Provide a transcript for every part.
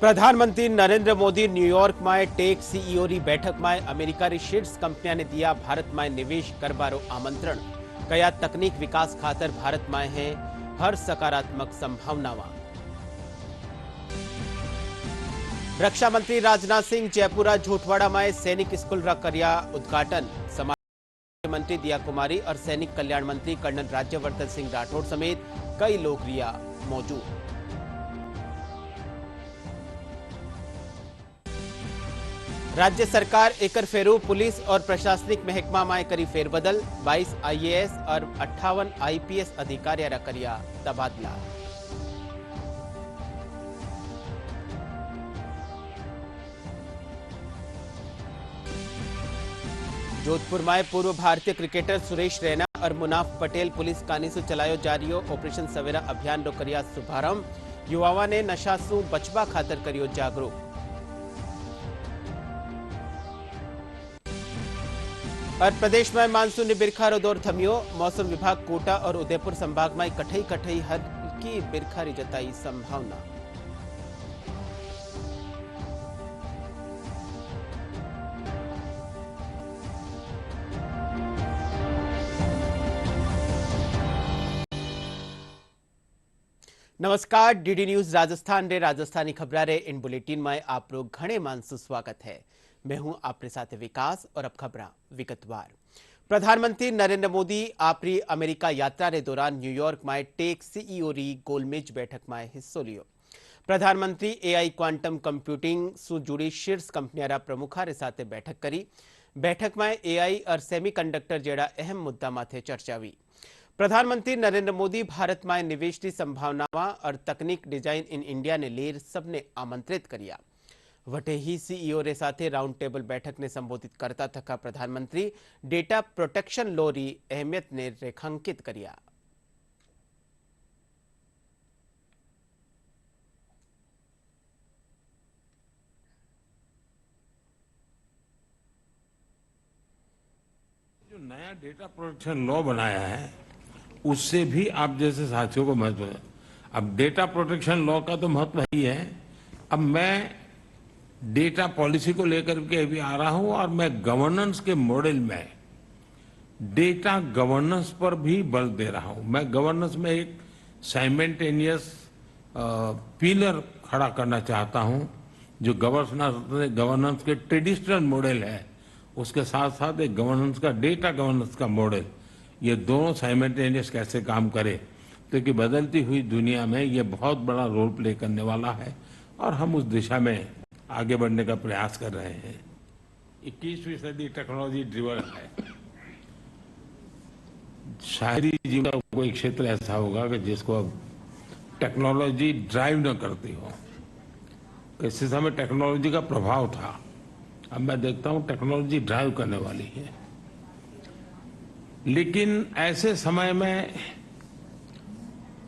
प्रधानमंत्री नरेंद्र मोदी न्यूयॉर्क में take CEO री बैठक में अमेरिका री शीर्ष कंपनिया ने दिया भारत में निवेश करवारो आमंत्रण। कया तकनीक विकास खातर भारत में है हर सकारात्मक संभावना। रक्षा मंत्री राजनाथ सिंह जयपुरा झोटवाड़ा में सैनिक स्कूल का करिया उद्घाटन। समाज मंत्री दिया कुमारी और सैनिक कल्याण मंत्री कर्नल राज्यवर्धन सिंह राठौड़ समेत कई लोग रिया मौजूद। राज्य सरकार एकर फेरू पुलिस और प्रशासनिक महकमा में करी फेरबदल। 22 आईएएस और 58 आईपीएस अधिकारी करिया तबादला। जोधपुर में पूर्व भारतीय क्रिकेटर सुरेश रैना और मुनाफ पटेल पुलिस कानीसु चलायो जारियो ऑपरेशन सवेरा अभियान रो करिया शुभारंभ। युवाओं ने नशा सु बचवा खातर करियो जागरूक। और प्रदेश में मानसून ने बिरखा रो दौर थमियो। मौसम विभाग कोटा और उदयपुर संभाग में कठई कठई हल्की बिरखा री जताई संभावना। नमस्कार, डीडी न्यूज राजस्थान रे राजस्थानी खबरा रे इन बुलेटिन में आप लोग घणे मानसु स्वागत है। मैं हूं आपके साथ विकास और अब खबरा विगतवार। प्रधानमंत्री नरेंद्र मोदी आपरी अमेरिका यात्रा रे दौरान न्यूयॉर्क में टेक सीईओ री गोलमेज बैठक में हिस्सो लियो। प्रधानमंत्री एआई क्वांटम कंप्यूटिंग सु जुड़ी शीर्ष कंपनियां प्रमुखा रे साथे बैठक करी। बैठक में एआई और सेमीकंडक्टर जेड़ा अहम मुद्दा माथे चर्चा हुई। प्रधानमंत्री नरेंद्र मोदी भारत में निवेश की संभावनावां और तकनीक डिजाइन इन इंडिया ने लेर सबने आमंत्रित करिया। वटे ही सीईओ रे साथे राउंड टेबल बैठक ने संबोधित करता थका प्रधानमंत्री डेटा प्रोटेक्शन लॉ री अहमियत ने रेखांकित करिया। जो नया डेटा प्रोटेक्शन लॉ बनाया है उससे भी आप जैसे साथियों को महत्व है। अब डेटा प्रोटेक्शन लॉ का तो महत्व ही है। अब मैं डेटा पॉलिसी को लेकर के भी आ रहा हूं और मैं गवर्नेंस के मॉडल में डेटा गवर्नेंस पर भी बल दे रहा हूं। मैं गवर्नेंस में एक साइमल्टेनियस पिलर खड़ा करना चाहता हूं जो गवर्नेंस के ट्रेडिशनल मॉडल है उसके साथ साथ एक गवर्नेंस का डेटा गवर्नेंस का मॉडल, ये दोनों साइमल्टेनियस कैसे काम करे, क्योंकि बदलती हुई दुनिया में ये बहुत बड़ा रोल प्ले करने वाला है और हम उस दिशा में आगे बढ़ने का प्रयास कर रहे हैं। 21वीं सदी टेक्नोलॉजी ड्रिवन है। शहरी जीवन का कोई क्षेत्र ऐसा होगा कि जिसको अब टेक्नोलॉजी ड्राइव न करती हो। किसी समय टेक्नोलॉजी का प्रभाव था, अब मैं देखता हूं टेक्नोलॉजी ड्राइव करने वाली है। लेकिन ऐसे समय में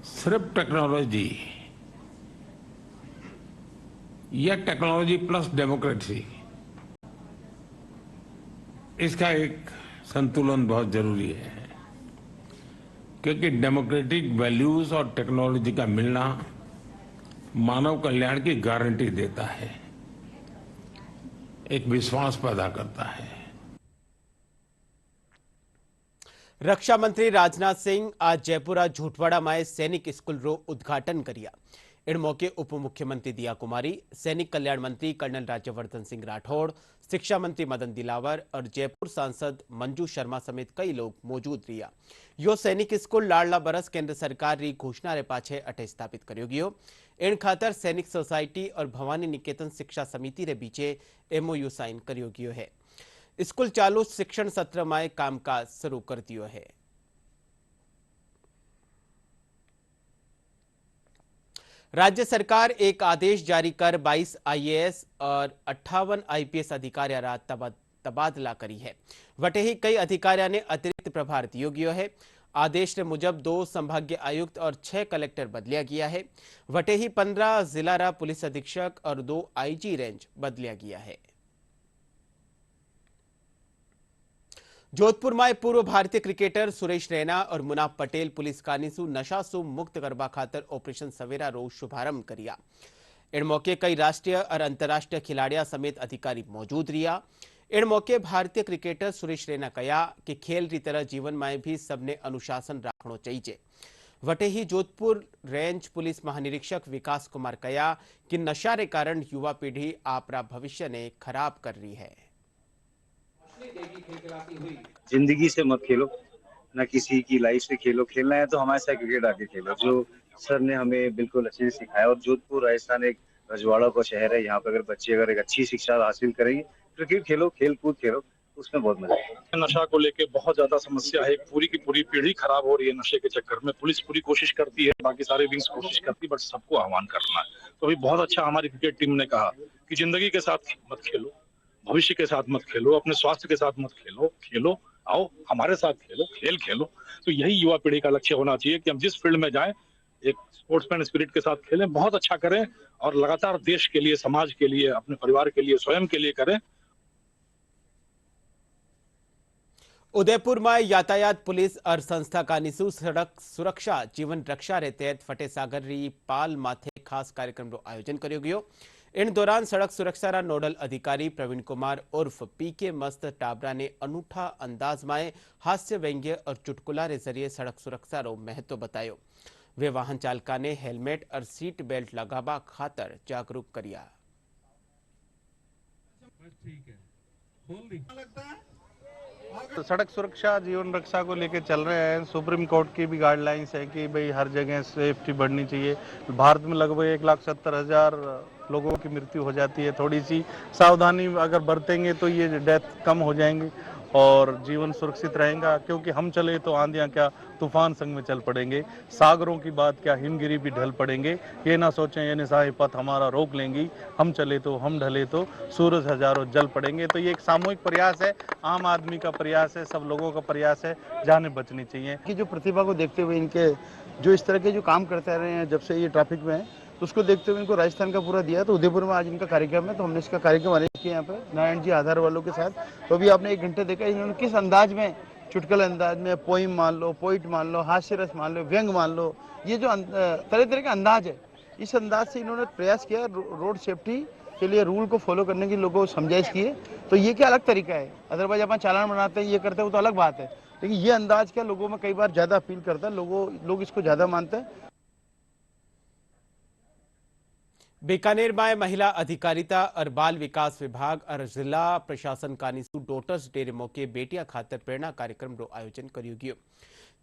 सिर्फ टेक्नोलॉजी या टेक्नोलॉजी प्लस डेमोक्रेसी, इसका एक संतुलन बहुत जरूरी है, क्योंकि डेमोक्रेटिक वैल्यूज और टेक्नोलॉजी का मिलना मानव कल्याण की गारंटी देता है, एक विश्वास पैदा करता है। रक्षा मंत्री राजनाथ सिंह आज जयपुरा झोटवाड़ा में सैनिक स्कूल रो उद्घाटन करिया। इन मौके उप मुख्यमंत्री दिया कुमारी, सैनिक कल्याण मंत्री कर्नल राज्यवर्धन सिंह राठौड़, शिक्षा मंत्री मदन दिलावर और जयपुर सांसद मंजू शर्मा समेत कई लोग मौजूद रिया। यो सैनिक स्कूल लाडला बरस केंद्र सरकार री घोषणा रे पाछे अटे स्थापित कर्यो गयो। इन खातर सैनिक सोसायटी और भवानी निकेतन शिक्षा समिति रे बीचे एमओयू साइन कर्यो गयो है। स्कूल चालू शिक्षण सत्र में कामकाज शुरू कर दियो है। राज्य सरकार एक आदेश जारी कर 22 आईएएस और 58 आईपीएस अधिकारियों का तबादला करी है। वटे ही कई अधिकारियों ने अतिरिक्त प्रभार दियो गयो है। आदेश के मुजब 2 संभागीय आयुक्त और 6 कलेक्टर बदलिया गया है। वटे ही 15 जिला रा पुलिस अधीक्षक और 2 आईजी रेंज बदलिया गया है। जोधपुर में पूर्व भारतीय क्रिकेटर सुरेश रैना और मुनाफ पटेल पुलिस कानीसु नशासु मुक्त करवा खातर ऑपरेशन सवेरा रो शुभारंभ करिया। इन मौके कई राष्ट्रीय और अंतर्राष्ट्रीय खिलाड़ियों समेत अधिकारी मौजूद रिया। इन मौके भारतीय क्रिकेटर सुरेश रैना कया कि खेल की तरह जीवन में भी सबने अनुशासन रखना चाहिए। वटे ही जोधपुर रेंज पुलिस महानिरीक्षक विकास कुमार कया कि नशा के कारण युवा पीढ़ी आपरा भविष्य ने खराब कर रही है। जिंदगी से मत खेलो, ना किसी की लाइफ से खेलो। खेलना है तो हमारे साथ क्रिकेट आके खेलो, जो सर ने हमें बिल्कुल अच्छे से सिखाया। और जोधपुर राजस्थान एक रजवाड़ों का शहर है। यहाँ पे अगर बच्चे एक अच्छी शिक्षा हासिल करेंगे, क्रिकेट खेलो, खेल कूद खेलो, उसमें बहुत मजा आएगा। नशा को लेके बहुत ज्यादा समस्या है। पूरी की पूरी पीढ़ी खराब हो रही है नशे के चक्कर में। पुलिस पूरी कोशिश करती है, बाकी सारे विंग्स कोशिश करती है, बट सबको आह्वान करना है। तो अभी बहुत अच्छा हमारी क्रिकेट टीम ने कहा कि जिंदगी के साथ मत खेलो, भविष्य के साथ मत खेलो, अपने स्वास्थ्य के साथ मत खेलो। खेलो, आओ हमारे साथ खेलो, खेल खेलो। तो यही युवा पीढ़ी का लक्ष्य होना चाहिए कि हम जिस फील्ड में जाएं, एक स्पोर्ट्समैन स्पिरिट के साथ खेलें, बहुत अच्छा करें और लगातार देश के लिए, समाज के लिए, अपने परिवार के लिए, स्वयं के लिए करें। उदयपुर में यातायात पुलिस और संस्था कानीसू सड़क सुरक्षा जीवन रक्षा रे तहत फतेहसागर री पाल माथे खास कार्यक्रम रो आयोजन करो गयो। इन दौरान सड़क सुरक्षा रा नोडल अधिकारी प्रवीण कुमार उर्फ पीके मस्त टाबरा ने अनूठा अंदाज में हास्य व्यंग्य और चुटकुला रे जरिए सड़क सुरक्षा रो महत्व बतायो। वे वाहन चालका ने हेलमेट और सीट बेल्ट लगावा खातर जागरूक करिया। तो सड़क सुरक्षा जीवन रक्षा को लेकर चल रहे हैं। सुप्रीम कोर्ट की भी गाइडलाइंस है कि भाई हर जगह सेफ्टी बढ़नी चाहिए। भारत में लगभग 1,70,000 लोगों की मृत्यु हो जाती है। थोड़ी सी सावधानी अगर बरतेंगे तो ये डेथ कम हो जाएंगे और जीवन सुरक्षित रहेगा। क्योंकि हम चले तो आंधियां क्या, तूफान संग में चल पड़ेंगे। सागरों की बात क्या, हिमगिरी भी ढल पड़ेंगे। ये ना सोचें ये निशाए पथ हमारा रोक लेंगी, हम चले तो, हम ढले तो सूरज हजारों जल पड़ेंगे। तो ये एक सामूहिक प्रयास है, आम आदमी का प्रयास है, सब लोगों का प्रयास है, जानें बचनी चाहिए। कि जो प्रतिभा को देखते हुए इनके जो इस तरह के जो काम करते रहे हैं जब से ये ट्रैफिक में है, तो उसको देखते हुए इनको राजस्थान का पूरा दिया। तो उदयपुर में आज इनका कार्यक्रम है, तो हमने इसका कार्यक्रम अरेंज किया यहाँ पे नारायण जी आधार वालों के साथ। तो अभी आपने 1 घंटे देखा इन्होंने किस अंदाज में, चुटकुल अंदाज में, पोइम मान लो, पोइट मान लो, हास्य रस मान लो, व्यंग मान लो, ये जो तरह तरह का अंदाज है, इस अंदाज से इन्होंने प्रयास किया रोड सेफ्टी के लिए रूल को फॉलो करने की लोगों को समझाइश किए। तो ये क्या अलग तरीका है। अदरवाइज अपन चालान बनाते हैं, ये करते हैं, वो तो अलग बात है, लेकिन ये अंदाज क्या लोगों में कई बार ज्यादा अपील करता है, लोग इसको ज्यादा मानते हैं। बीकानेर में महिला अधिकारिता और बाल विकास विभाग और जिला प्रशासन कानीसू डॉटर्स डे रे मौके बेटिया खातर प्रेरणा कार्यक्रम रो आयोजन करियो गयो।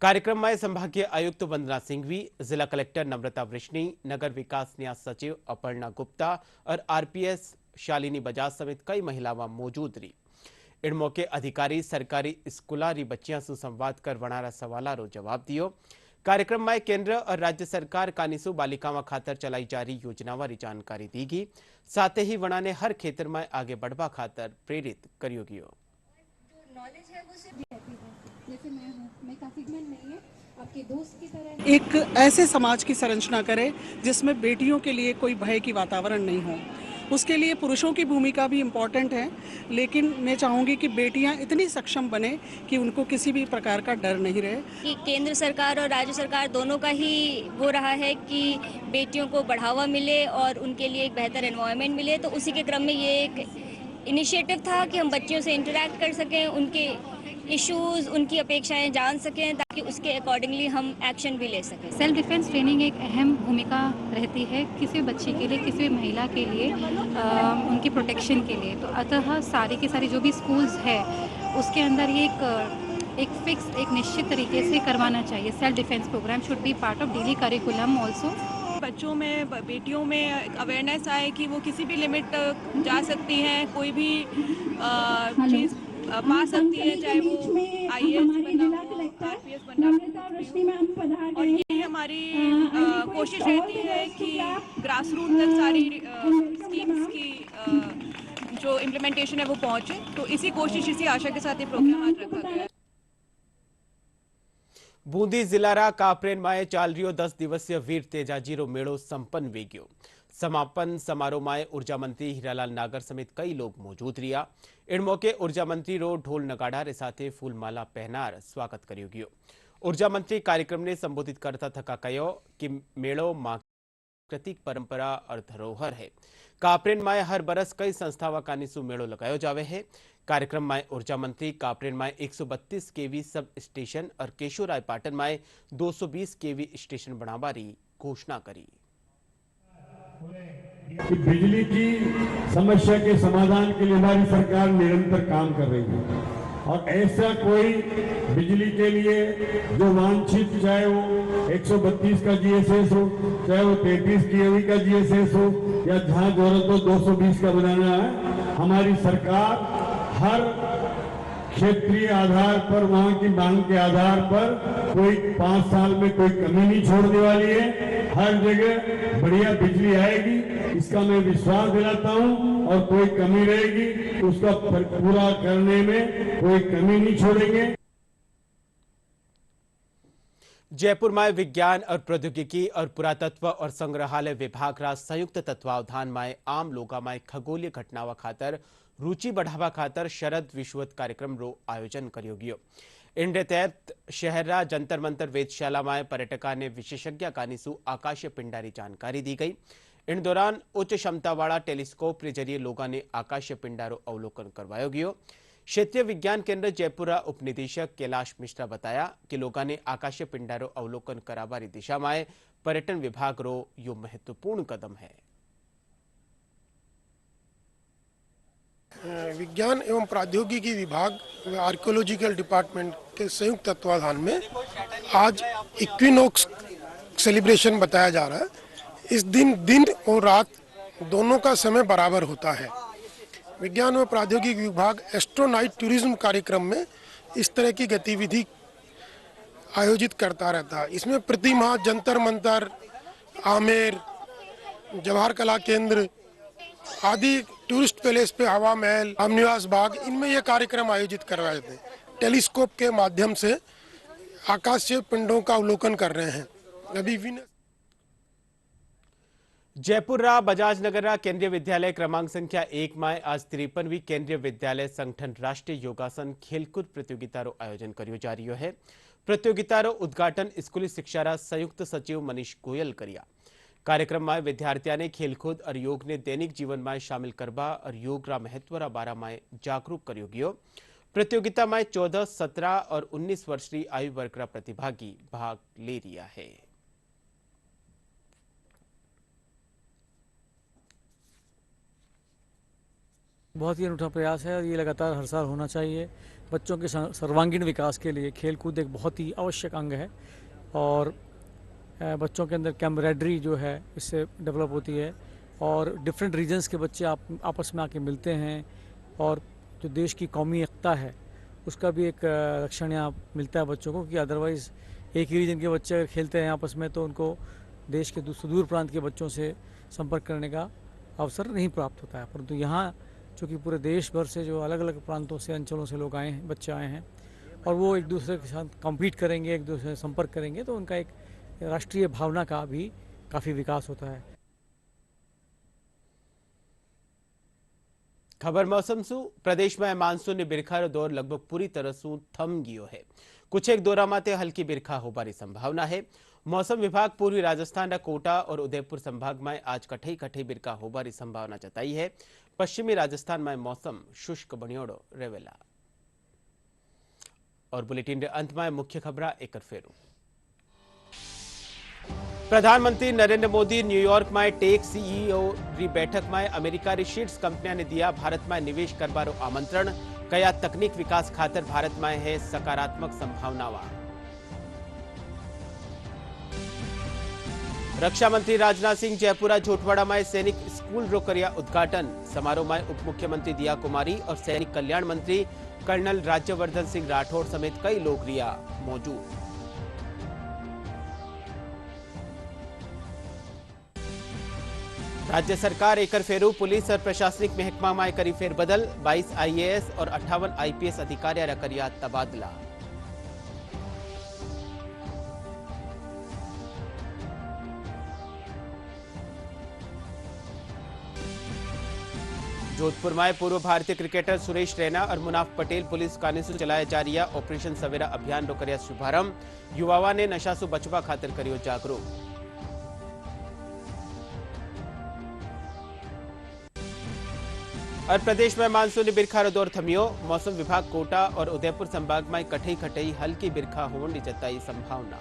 कार्यक्रम में संभागीय आयुक्त वंदना सिंघवी, जिला कलेक्टर नम्रता वृष्णी, नगर विकास न्यास सचिव अपर्णा गुप्ता और आरपीएस शालिनी बजाज समेत कई महिलावां मौजूद रही। इन मौके अधिकारी सरकारी स्कूला री बच्चियां से संवाद कर वणारा सवाला रो जवाब दियो। कार्यक्रम में केंद्र और राज्य सरकार कानीसू बालिकाओं खातर चलाई जा रही योजनाओं की जानकारी दी गई। साथ ही वणा ने हर क्षेत्र में आगे बढ़वा खातर प्रेरित करियो गयो। एक ऐसे समाज की संरचना करे जिसमें बेटियों के लिए कोई भय की वातावरण नहीं हो। उसके लिए पुरुषों की भूमिका भी इम्पोर्टेंट है, लेकिन मैं चाहूँगी कि बेटियां इतनी सक्षम बने कि उनको किसी भी प्रकार का डर नहीं रहे। कि केंद्र सरकार और राज्य सरकार दोनों का ही वो रहा है कि बेटियों को बढ़ावा मिले और उनके लिए एक बेहतर एनवायरनमेंट मिले। तो उसी के क्रम में ये एक इनिशिएटिव था कि हम बच्चियों से इंटरेक्ट कर सकें, उनके इश्यूज, उनकी अपेक्षाएं जान सकें, ताकि उसके अकॉर्डिंगली हम एक्शन भी ले सकें। सेल्फ डिफेंस ट्रेनिंग एक अहम भूमिका रहती है किसी भी बच्चे के लिए, किसी भी महिला के लिए, उनकी प्रोटेक्शन के लिए। तो अतः सारी की सारी जो भी स्कूल्स है उसके अंदर ये एक फिक्स, एक निश्चित तरीके से करवाना चाहिए। Self defence programme should be part of daily curriculum also. बच्चों में, बेटियों में अवेयरनेस आए कि वो किसी भी लिमिट तक जा सकती हैं, कोई भी चीज़ पा सकती है, चाहे वो IAS बनना हो, RPS बनना हो। और ये हमारी कोशिश रहती है कि ग्रास रूट तक सारी स्कीम्स की जो इम्प्लीमेंटेशन है वो पहुंचे। तो इसी कोशिश, इसी आशा के साथ ये प्रोग्राम आज रखा गया है। बूंदी जिलारा कापरेन में चाल रियो 10 दिवसीय वीर तेजाजीरो मेड़ो संपन्न वे गयो। समापन समारोह में ऊर्जा मंत्री हीरालाल नागर समेत कई लोग मौजूद रिया। इन मौके ऊर्जा मंत्री रो ढोल नगाड़ा रे साथे फूलमाला पहनार स्वागत करियो गयो। ऊर्जा मंत्री कार्यक्रम ने संबोधित करता थका कहो कि मेड़ो मां सांस्कृतिक परंपरा और धरोहर है। कापरेन में हर बरस कई संस्थावां कानीसु मेळो लगायो जावे है। कार्यक्रम में ऊर्जा मंत्री कापरेन में 132 केवी सब स्टेशन और केशोराय पाटन में 220 केवी स्टेशन बनावारी घोषणा करी। बिजली की समस्या के समाधान के लिए हमारी सरकार निरंतर काम कर रही है और ऐसा कोई बिजली के लिए जो वांछित, चाहे वो 132 का जीएसएस हो, चाहे वो 33 केवी का जीएसएस हो, या जहां जरूरत हो 220 का बनाना है, हमारी सरकार हर क्षेत्रीय आधार पर, वहां की मांग के आधार पर कोई 5 साल में कोई कमी नहीं छोड़ने वाली है। हर जगह बढ़िया बिजली आएगी, इसका मैं विश्वास दिलाता हूं, और कोई कमी रहेगी तो उसका पूरा करने में कोई कमी नहीं छोड़ेंगे। जयपुर में विज्ञान और प्रौद्योगिकी और पुरातत्व और संग्रहालय विभाग रा संयुक्त तत्वावधान में आम लोगों में खगोलीय घटनाओं खातर रुचि बढ़ावा खातर शरद विश्वत कार्यक्रम रो आयोजन कर्यो गयो। इन तहत शहर जंतर मंतर वेधशाला में पर्यटका ने विशेषज्ञ कानीसु आकाशीय पिंडारी जानकारी दी गई। इन दौरान उच्च क्षमता वाला टेलीस्कोप के जरिए लोगों ने आकाशीय पिंडारो अवलोकन करवायो गयो। क्षेत्रीय विज्ञान केंद्र जयपुर उपनिदेशक कैलाश मिश्रा बताया कि लोगों ने आकाशीय पिंडारो अवलोकन करावारी दिशा में पर्यटन विभाग रो यो महत्वपूर्ण कदम है। विज्ञान एवं प्रौद्योगिकी विभाग व आर्कियोलॉजिकल डिपार्टमेंट के संयुक्त तत्वाधान में आज इक्विनॉक्स सेलिब्रेशन बताया जा रहा है। इस दिन और रात दोनों का समय बराबर होता है। विज्ञान व प्रौद्योगिकी विभाग एस्ट्रोनाइट टूरिज्म कार्यक्रम में इस तरह की गतिविधि आयोजित करता रहता है। इसमें प्रतिमा, जंतर मंतर, आमेर, जवाहर कला केंद्र आदि टूरिस्ट पैलेस पे, हवा महल, रामनिवास बाग, इनमें यह कार्यक्रम आयोजित करवाए जाते हैं। टेलीस्कोप के माध्यम से आकाशीय पिंडों का अवलोकन कर रहे हैं। अभी जयपुर बजाज नगर केंद्रीय विद्यालय क्रमांक संख्या 1 में आज 53वीं केंद्रीय विद्यालय संगठन राष्ट्रीय योगासन खेलकूद प्रतियोगिता रो आयोजन करियो जा रही है। प्रतियोगिता रो उद्घाटन स्कूली शिक्षा संयुक्त सचिव मनीष गोयल करिया। कार्यक्रम में विद्यार्थियों ने खेलकूद और योग ने दैनिक जीवन में शामिल करवा और योग रा महत्व रा बारा में जागरूक करियो गयो। प्रतियोगिता में 14, 17 और 19 वर्ष की आयु वर्ग रा प्रतिभागी भाग ले रिया है। बहुत ही अनूठा प्रयास है और ये लगातार हर साल होना चाहिए। बच्चों के सर्वांगीण विकास के लिए खेलकूद एक बहुत ही आवश्यक अंग है और बच्चों के अंदर कैमरेडरी जो है इससे डेवलप होती है और डिफरेंट रीजन्स के बच्चे आपस में आके मिलते हैं और जो देश की कौमी एकता है उसका भी एक लक्षण यहाँ मिलता है बच्चों को, कि अदरवाइज़ एक ही रीजन के बच्चे अगर खेलते हैं आपस में तो उनको देश के सुदूर प्रांत के बच्चों से संपर्क करने का अवसर नहीं प्राप्त होता है। परंतु यहाँ चूँकि पूरे देश भर से जो अलग अलग प्रांतों से, अंचलों से लोग आए हैं, बच्चे आए हैं और वो एक दूसरे के साथ कम्पीट करेंगे, एक दूसरे से संपर्क करेंगे, तो उनका एक राष्ट्रीय भावना का भी काफ़ी विकास होता है। खबर मौसम सु प्रदेश में मानसून ने बिरखा दौर लगभग पूरी तरह से थम गयो है। कुछ एक दौरा माते हल्की बिरखा होबारी संभावना है। मौसम विभाग पूर्वी राजस्थान कोटा और उदयपुर संभाग में आज कठई कठई बिरखा होबारी संभावना जताई है। पश्चिमी राजस्थान में मौसम शुष्क बनियोड़ो रेवेला। और बुलेटिन के अंत में मुख्य खबर एक फेरू। प्रधानमंत्री नरेंद्र मोदी न्यूयॉर्क में टेक सीईओ री बैठक में अमेरिका री शीर्ष कंपनियां ने दिया भारत में निवेश करवारो आमंत्रण। कया तकनीक विकास खातर भारत में है सकारात्मक संभावनावा। रक्षा मंत्री राजनाथ सिंह जयपुरा झोटवाड़ा में सैनिक स्कूल रो करिया उद्घाटन। समारोह में उप मुख्यमंत्री दिया कुमारी और सैनिक कल्याण मंत्री कर्नल राज्यवर्धन सिंह राठौड़ समेत कई लोग रिया मौजूद। राज्य सरकार एकर फेरू पुलिस और प्रशासनिक महकमा में करी फेरबदल। 22 आईएएस और 58 आईपीएस अधिकारियों रा करिया तबादला। जोधपुर में पूर्व भारतीय क्रिकेटर सुरेश रैना और मुनाफ पटेल पुलिस कानीसु चलाया जा रहा ऑपरेशन सवेरा अभियान रो करिया शुभारंभ। युवाओं ने नशा सु बचवा खातर करियो जागरूक। और प्रदेश में मानसूनी बिरखा रो दौर थमियो। मौसम विभाग कोटा और उदयपुर संभाग में कठई खटई हल्की बिरखा होने की जताई संभावना।